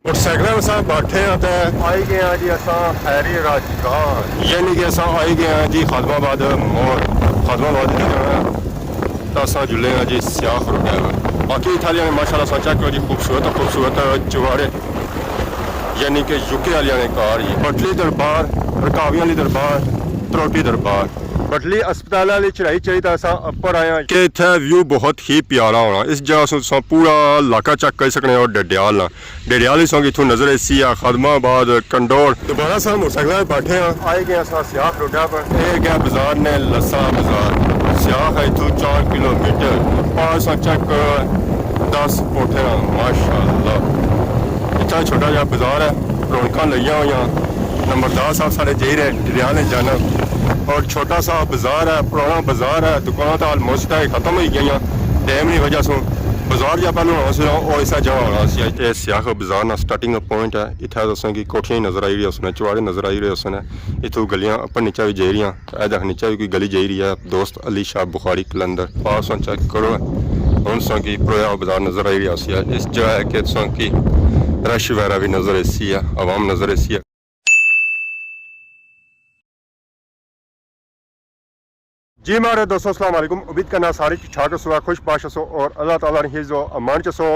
Motorcycle में साहब बैठे हैं तो आई गए हैं जी असा हैरी राजगान यानी कि असा आई गए हैं जी खादमाबाद मोड़ खादमाबाद तो असा जुले हैं जी सियाह रोड बाकी इथालिया ने माशाल्लाह सा चेक करो जी खूबसूरत चुवाड़े यानी कि यूके वालिया ने कार जी बटली दरबार रकावियां वाली दरबार त्रोटी दरबार बटली अस्पताल वाली चढ़ाई चढ़ी तो असा अपर आया कि इत्थे व्यू बहुत ही प्यारा होना इस जगह तुसा पूरा इलाका चेक कर सकने और डडियाल डडियाल सौ इथों नजर ऐसी है खादमाबाद कंडोर दोबारा सा मोटरसाइकिल बैठे हैं आए गए असा सियाह रोडा पर एक गया बाजार ने लस्सा बाजार सियाह है इथों 4 किलोमीटर पास चेक 10 कोठे माशाअल्लाह इतना छोटा जहा बाजार है रौनक लगिया हुई नंबरदार साहब सारे जा रहे डडियाल ने जाना और छोटा सा बाजार है पुराना बाजार है दुकान तो आलमोस्ट है खत्म हो गई डैम की वजह से बाजार जहाँ पहले होना सी ऐसा जगह होना सियाह बाजार ना स्टार्टिंग पॉइंट है इतना दसा कि कोठियां नजर आई रही उसने चुवाड़े नजर आई रहे उसने इतों गलियां अपर नीचा भी जा रही देख नीचा भी कोई गली जा रही है दोस्त अली शाह बुखारी कलंदर पास चेक करो हूँ सो कि पुराया बाजार नजर आई रही है इस जगह है कि सो कि रश वगैरह भी नजर ऐसी है आवाम नजर ऐसी है जी मारे दोस्तों अस्सलाम वालेकुम उम्मीद करना सारी ठीक सो खुश बाश सो और अल्लाह ताला ने हिज़्ज़ो अमान सो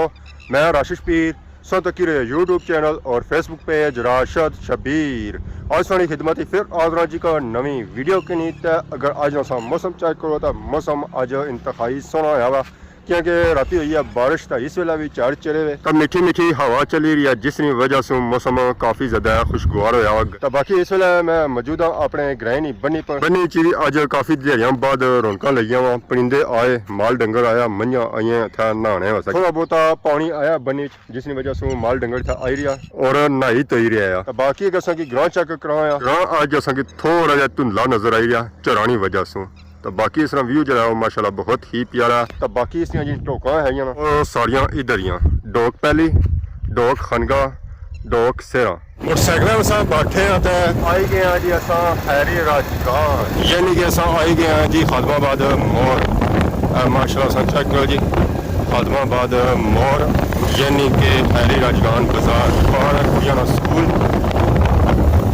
मैं राशिश पीर सो तकीर यूट्यूब चैनल और फेसबुक पेज राशद शबीर आज सारी खिदमत फिर आजरा जी का नवी वीडियो के नीत अगर आज ना मौसम चेक करो तो मौसम आज इंतहाई सोना है क्योंकि राती हुई है बारिश था इस वेला भी चार चले हुए तो मीठी मीठी हवा चली रही है जिसकी वजह से मौसम काफ़ी ज़्यादा खुशगवार होया तो बाकी इस वेला मैं मौजूद हाँ अपने ग्रहणी बन्नी पर बन्नी ची अज काफ़ी दिहाड़ियां बाद रौनक लगिया वा परिंदे आए माल डंगर आया मंझा आई इतना नहाने वास्ते थोड़ा बहुता पानी आया बन्नी जिसकी वजह से माल डंगर इतना आई रहा और नहाई तोई रहा तो बाकी असा की ग्रां चेक कराया ग्रां अज असा की थोड़ा जहा धुंधला नजर आई रहा चरानी वजह से तो बाकी इस व्यू जो है माशाल्लाह बहुत ही प्यारा तो बाकी इस जी ढोक है सारिया इधर ही डोक पहली डोक खनगा डोक सेरा मोटरसाइकिल में साहब बैठे हैं तो आई गए हैं जी असा हैरी राजगान यानी कि असा आई गए हैं जी खादमाबाद मोड़ माशाल्लाह सा चेक करो जी खादमाबाद मोड़ यानी कि हैरी राजगान बाजार बाहर कुड़ियां स्कूल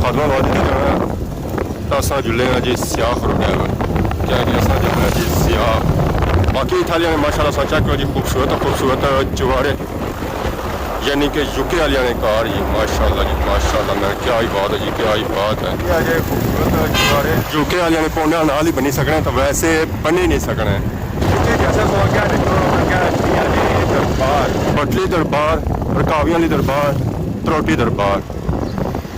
खादमाबाद तो असा जुले हैं जी सियाह रोड जी सियाह बाकी इथालिया ने माशाल्लाह सा चेक करो जी खूबसूरत चुवाड़े यानी कि यूके वालिया ने कार जी माशाल्लाह मैं क्या ही बात है जी क्या ही बात है खूबसूरत चुवाड़े यूके वालिया ने पौने नाल ही बनी सकने तो वैसे बनी नहीं सकने बटली दरबार रकावियां वाली दरबार त्रोटी दरबार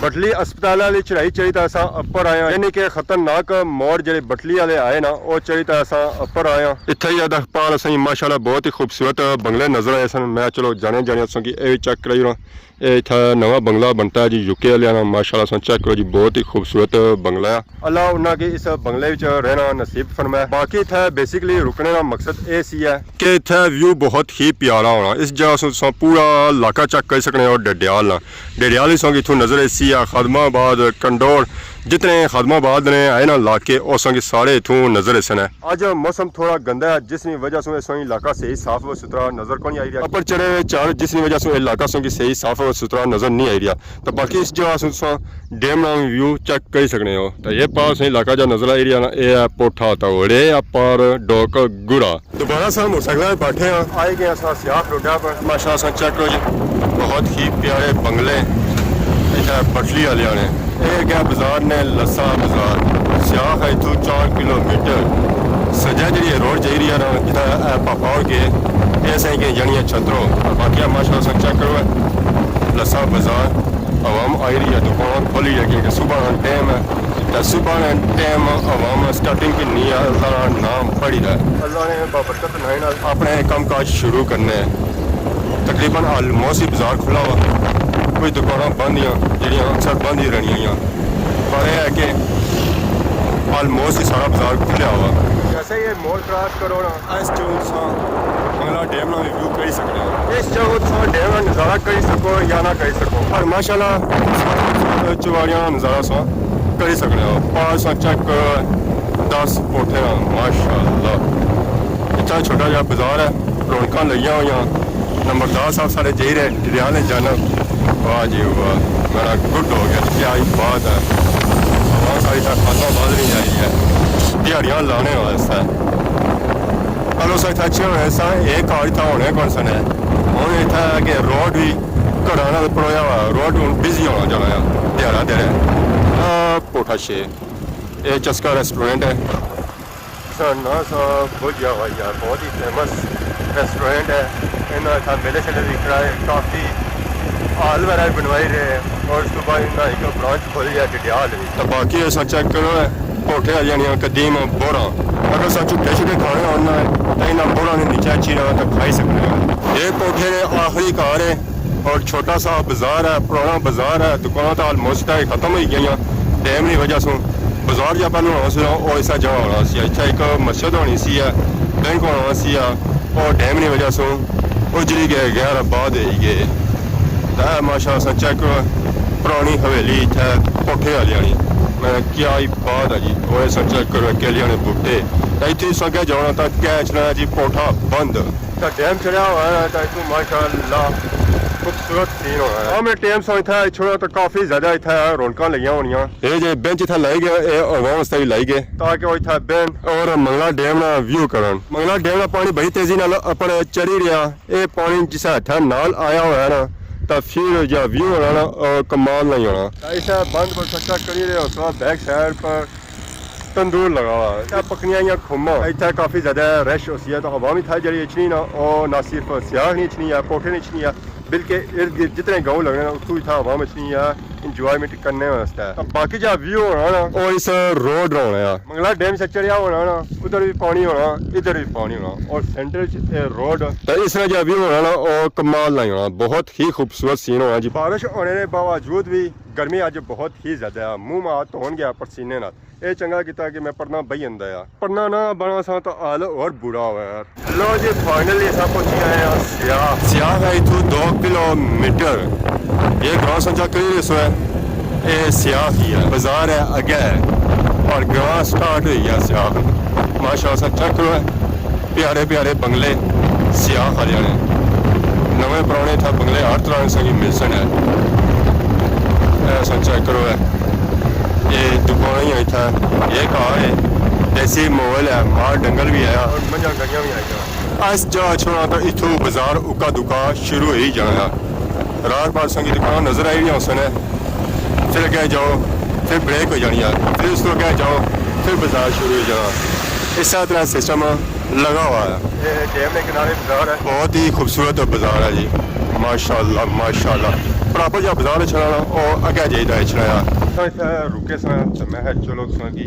बटली अस्पताल वाली चढ़ाई चढ़ी तो असा अपर आया यानी कि खतरनाक मोड़ जो बटली वाले आए ना वो चढ़ी तो असा अपर आया इतना ही अखबार असा माशाल्लाह बहुत ही खूबसूरत बंगले नजर आए सन मैं चलो जाने कि ये चेक कराई इतना नवा बंगला बनता है जी यूके वाले माशाल्लाह सा चेक करो जी बहुत ही खूबसूरत बंगला है अल्लाह उन्होंने की इस बंगले रहना नसीब फरमाया बाकी इतना बेसिकली रुकने का मकसद ये सी है कि इतना व्यू बहुत ही प्यारा होना इस जगह पूरा इलाका चेक कर सकने और डडियाल सौ इथों नजर ऐसी है खादमाबाद कंडोर जितने खादमाबाद ने आए ना इलाके उस सारे इथों नजर ऐसा है अज मौसम थोड़ा गंदा है जिसकी वजह से इस इलाका सही साफ व सुथरा नजर को नहीं आई रहा अपर चढ़े हुए चार जिसकी वजह से इलाका सही साफ व सुथरा नजर नहीं आई रहा तो बाकी इस जगह डैम नाम व्यू चेक कर सकने हो तो ये पास इलाका जो नजर आई रहा ना ये है पोठा तोड़े पर डोक गुड़ा दोबारा सा मोटरसाइकिल बैठे हैं आए गए सियाह रोडा पर माशाल्लाह चेक करो जी बहुत ही प्यारे बंगले इतना बटली वालिया ने एक है बाजार ने लस्सा बाजार सियाह है इतों 4 किलोमीटर सजा जी रोड जा रही है ना जितना पापा हो गए ऐसे ही जानी है छतरों बाकी माशाल्लाह चेक करो लस्सा बाजार आवाम आई रही है दुकान खोली है क्योंकि सुबह टाइम है तो सुबह टाइम आवाम स्टार्टिंग की नहीं है अल्लाह नाम पढ़ी रहा है अल्लाह ने बाबरकत नहीं अपने काम काज शुरू करने तकरीबन आलमोस्ट ही बाजार खुला हुआ कोई दुकान बंद जी अक्सर बंद ही रही पर यह है कि आलमोस्ट ही सारा बाजार खुलिया हुआ जैसे ये मोड़ क्रॉस करो ना इस बंगला डैम ना व्यू कर सकते हो इस जगह डैम का नज़ारा कर सको या ना कर सको पर माशाल्लाह चुवाड़ियाँ नज़ारा कर सकते हो पास चेक 10 कोठे माशाल्लाह इतना छोटा जहा बाजार है रौनक लगिया हुई नंबरदार साहब सारे जा रहे डडियाल ने जाना वाह जी वाह, मेरा गुड हो गया, क्या ही बात है। हवा सारी तक खाता बंद नहीं जाई है, दिहाड़ियां लाने वास्ते। हेलो सर अच्छे होने सा एक आज था होने कौन सा है हूँ इतना है कि रोड भी घड़ा ना पड़ोया हुआ रोड हूँ बिजी होना जाना है दिहाड़ा तेरे पोठा शे ये चस्का रेस्टोरेंट है ना सा भुजिया हुआ यार बहुत ही फेमस रेस्टोरेंट है इन्होंने था मेले से दिख रहा है काफ़ी हाल वगैरह बनवाई रहे हैं और उसके बाद इन्हें एक ब्रांच खोली है डिडियाल भी तो बाकी ऐसा चेक करो है कोठे यानी कदीम बोरा अगर सब झूठे छुट्टे खाने होना है तो इन्हें बोरा ने नीचे चीरा तो खाई सकते हैं ये कोठे ने आखिरी कार है और छोटा सा बाजार है पुराना बाजार है दुकान तो ऑलमोस्ट खत्म हो गई डैम की वजह से बाजार जब पहले होना सी और ऐसा जगह होना सी इतना एक मस्जिद होनी सी बैंक होना सी और डैम की वजह से उजड़ी गए गैर बाद गए माशा चेक पुरानी हवेली इतने कोठे वाली मैं क्या ही बात है जी वो सब चेक करो केलियां ने बूटे इतने सगे जाना तो कैचना जी पोठा बंद तो डैम चढ़िया हुआ है तो इतने माशाअल्लाह खूबसूरत सीन होना है मैं टाइम से इतना छोड़ा तो काफी ज्यादा इतना रौनक लगी होनी ये जो बेंच इतना लाई गए ये आवाम वास्ते भी लाई गए ताकि वो इतना बेन और मंगला डैम ना व्यू करन मंगला डैम का पानी बड़ी तेजी नाल अपने चढ़ी रहा ये पानी जिस हथा नाल आया हुआ है ना तो फिर जो व्यू होना ना कमाल नहीं होना ऐसा बंद पर सच्चा करी रहे उसके बाद बैक साइड पर तंदूर लगा हुआ है पकनियाँ या खुमा इतना काफ़ी ज़्यादा रश होती है तो आवामी था जड़ी इचनी ना और ना सिर्फ सियाह नहीं इचनी है कोठे नहीं इचनी है बल्कि इर्द गिर्द जितने गाँव लग रहे हैं उसको था आवाम इचनी है इंजॉयमेंट करने वास्ते है बाकी जो व्यू होना ना और इस रोड होना है मंगला डैम से चढ़िया होना ना उधर भी पानी होना इधर भी पानी होना और सेंटर रोड तो इस तरह जो व्यू होना ना और कमाल नहीं होना बहुत ही खूबसूरत सीन होना जी बारिश होने के बावजूद भी गर्मी अज बहुत ही ज्यादा है मुंह में हाथ धोन गया पसीने नाल ये चंगा किया कि मैं पढ़ना बही आंदा है पढ़ना ना बना सा तो हाल और बुरा हुआ यार लो जी फाइनली सब पहुंची आए हैं सियाह है इतू 2 किलोमीटर ये गाँव संचा करी सो है ये सियाह ही है बाजार है अगे है और गाँव स्टार्ट हुई है सियाह माशाअल्लाह चेक करो है प्यारे प्यारे बंगले सियाह हरियाणे नवे पुराने था बंगले हर तरह से मिलसन है ऐसा चेक करो है ये दुकान ही आई था ये कार है देसी मोबाइल है मार डंगल भी आया और मंझा गलियां भी आई अस जा छोड़ा तो इथू बाजार उका दुका शुरू ही जाना रात बाद संगी दुकान नजर आई नहीं उसने फिर अगे जाओ फिर ब्रेक हो जानी है फिर उस अगे जाओ फिर बाजार शुरू हो जाना इस तरह सिस्टम लगा हुआ है ये डैम के किनारे बाजार है बहुत ही खूबसूरत बाजार है जी माशाल्लाह माशाल्लाह बराबर जो बाजार चलाना और अगे जाइए चलाया रुके सा तो मैं चलो की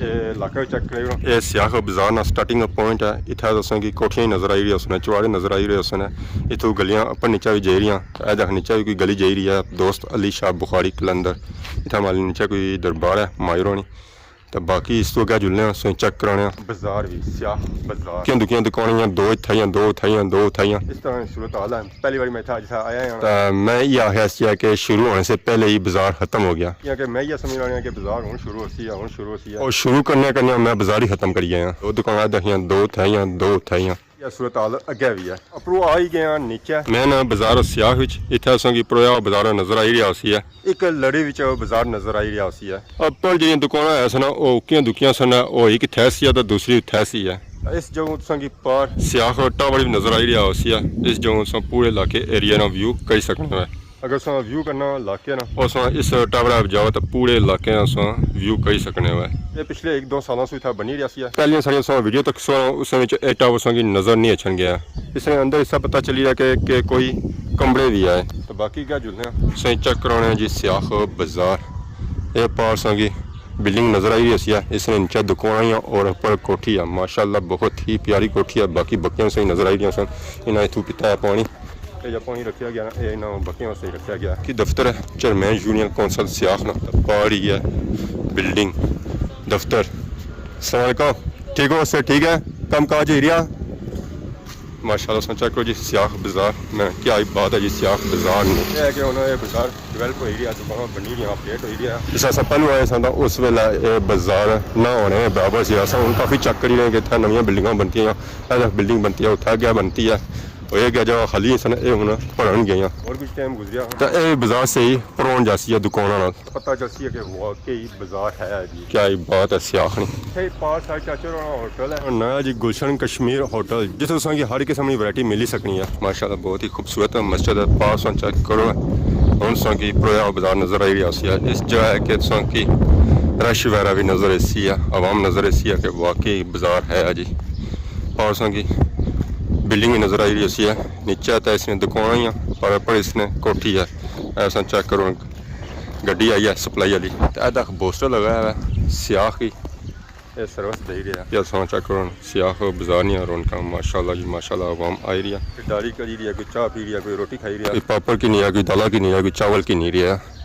इलाका चेक करो ये सियाह बाजार ना स्टार्टिंग पॉइंट है इतना दसा कि कोठियां नजर आई रही उसने चुवाड़े नजर आई रहे उसने इतों गलियां अपर नीचा भी जाई रही देख नीचा भी कोई गली जाई रही है दोस्त अली शाह बुखारी कलंदर इतना माली नीचा कोई दरबार है मायरोनी तो बाकी इस तो अगर जुलने चेक कराने बाजार भी सियाह बाजार क्या दुखियां दुकानियां दो थाइयां इस तरह सूरत हाल है पहली बार मैं था आया तो मैं ये आखिया कि शुरू होने से पहले ही बाजार खत्म हो गया कि मैं ये समझ रहा कि बाजार हूँ शुरू होती है और शुरू करने मैं बाजार ही खत्म कर गया दो दुकान देखियां दो थाइयां या सूरत हाल अगे भी है अपरू आ ही गया नीचे मैं ना बाजार सियाह इतना असों प्रोया बाजार नजर आई रहा सी है एक लड़ी बाजार नजर आई रहा सी है पर जी दुकान है सन उकियां दुखियां सन एक थैसी है तो दूसरी थैसी है इस जगह तुम पार सियाह टावर भी नजर आई रहा सी है इस जगह पूरे इलाके एरिया ना व्यू कर सकना है अगर व्यू करना इलाके ना और इस टावर जाओ तो पूरे इलाके व्यू कर सकने हुए ये पिछले 1-2 सालों से था बनी रहा पहलियां सारियां वीडियो तक उस टावर की नज़र नहीं अच्छन गया इसने अंदर इसका पता चली रहा कि कोई कमरे भी आए तो बाकी क्या जुलने सही चेक कराने जी सियाह बाजार ये पार की बिल्डिंग नजर आई रही है इसने नीचे दुकान और ऊपर कोठी है माशाल्लाह बहुत ही प्यारी कोठी है बाकी बक्कियां सही नजर आई रही सन इन्हें इतू पिता है पानी जब पानी रखा गया ना इन्होंने बक्कियों से रखा गया कि दफ्तर है चेयरमैन यूनियन कौंसल सियाह ना पहाड़ी है बिल्डिंग दफ्तर सलामकुम ठीक हो से ठीक है कम काज ही रहा माशाल्लाह सोचा करो जी सियाह बाजार में क्या ही बात है जी सियाह बाजार ने है कि उन्होंने बाजार डिवेल्प हो रहा दुकान बनी रही अपडेट हो रहा जिस अस पहलू आए सा उस वेले बाजार ना होने बराबर से हम काफ़ी चेक करी रहे कि इतना नवी बिल्डिंग बनती बिल्डिंग बनती है उत्थे अगे बनती है ਹੋਇਆ ਗਿਆ ਜਵਾ ਖਾਲੀ ਸਨ ਇਹ ਹੁਣ ਭਰਨ ਗਈਆਂ ਹੋਰ ਕੁਝ ਟਾਈਮ ਗੁਜ਼ਰਿਆ ਤਾਂ ਇਹ ਬਾਜ਼ਾਰ से ही ਪਰੋਣ ਜਾਸੀ ਹੈ ਦੁਕਾਨਾਂ ਨਾਲ ਪਤਾ ਚੱਲਸੀ ਹੈ ਕਿ ਵਾਕਈ ਬਾਜ਼ਾਰ ਹੈ ਜੀ ਕੀ ਹੀ ਬਾਤ ਹੈ ਸਿਆਖਣੀ ਇਹ ਪਾਸ ਆ ਚਾਚਾ ਰਾਣਾ ਹੋਟਲ ਹੈ ਨया जी गुलशन कश्मीर होटल जिस तुसां की हर किस्म की वैरायटी मिली सकनी है माशाल्लाह बहुत ही खूबसूरत मस्जिद है पास चेक करो ਹੁਣ तुसां की पूरा बाजार नज़र आई रहा है इस जगह है कि तुसां की रश वगैरह भी नज़र ऐसी है आवाम नज़र ऐसी है कि वाकई बाजार है जी और तुसां की बिल्डिंग भी नज़र आई रही है नीचे तो इसमें दुकान ही पर ऊपर इसने कोठी है ऐसा चेक करो गड्डी आई है सप्लाई वाली तो पोस्टर लगाया है सियाह की ये सर्विस दे रहा है या चेक करो सियाह बाजार नहीं और उनका माशाल्लाह जी माशाल्लाह आवाम आई रही है दाली करी रही है कोई चाय पी रही है कोई रोटी खाई रही है कोई पापड़ की नहीं है कोई दाल की नहीं है कोई चावल की नहीं रही है